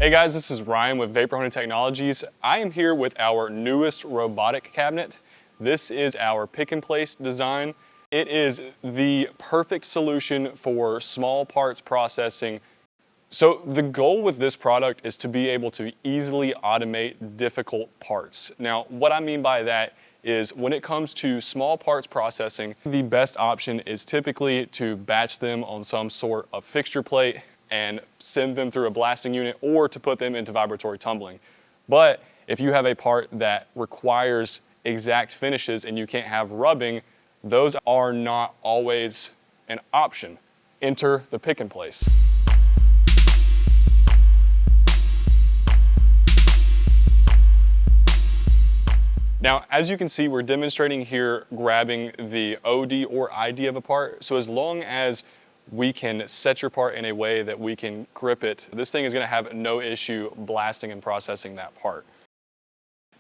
Hey guys, this is Ryan with Vapor Hunting Technologies. I am here with our newest robotic cabinet. This is our pick and place design. It is the perfect solution for small parts processing. So the goal with this product is to be able to easily automate difficult parts. Now, what I mean by that is when it comes to small parts processing, the best option is typically to batch them on some sort of fixture plate and send them through a blasting unit, or to put them into vibratory tumbling. But if you have a part that requires exact finishes and you can't have rubbing, those are not always an option. Enter the pick and place. Now, as you can see, we're demonstrating here grabbing the OD or ID of a part. So as long as we can set your part in a way that we can grip it, this thing is going to have no issue blasting and processing that part.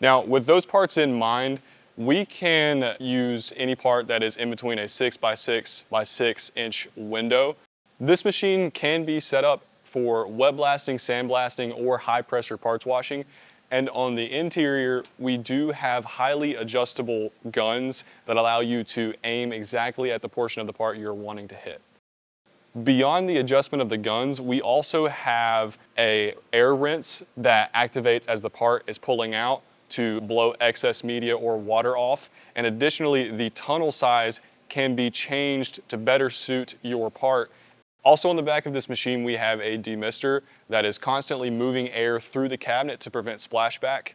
Now, with those parts in mind, we can use any part that is in between a 6x6x6 inch window. This machine can be set up for wet blasting, sandblasting, or high pressure parts washing. And on the interior, we do have highly adjustable guns that allow you to aim exactly at the portion of the part you're wanting to hit. Beyond the adjustment of the guns, we also have an air rinse that activates as the part is pulling out to blow excess media or water off. And additionally, the tunnel size can be changed to better suit your part. Also on the back of this machine, we have a demister that is constantly moving air through the cabinet to prevent splashback.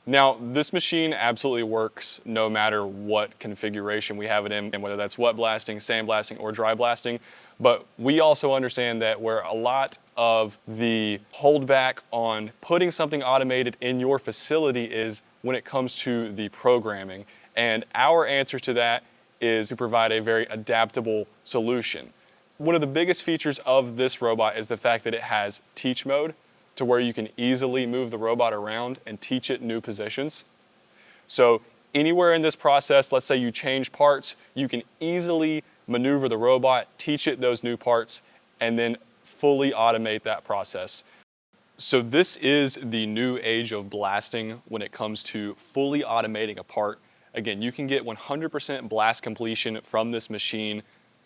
Now, this machine absolutely works no matter what configuration we have it in, and whether that's wet blasting, sandblasting, or dry blasting. But we also understand that where a lot of the holdback on putting something automated in your facility is when it comes to the programming. And our answer to that is to provide a very adaptable solution. One of the biggest features of this robot is the fact that it has teach mode, to where you can easily move the robot around and teach it new positions. So anywhere in this process, let's say you change parts, you can easily maneuver the robot, teach it those new parts, and then fully automate that process. So this is the new age of blasting when it comes to fully automating a part. Again, you can get 100% blast completion from this machine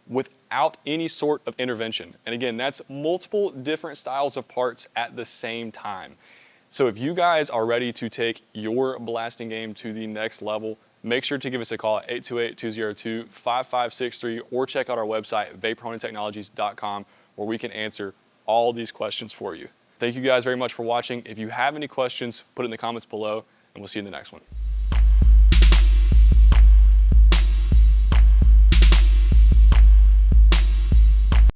without any sort of intervention. And again, that's multiple different styles of parts at the same time. So if you guys are ready to take your blasting game to the next level, make sure to give us a call at 828-202-5563 or check out our website, vaporhuntingtechnologies.com, where we can answer all these questions for you. Thank you guys very much for watching. If you have any questions, put it in the comments below, and we'll see you in the next one.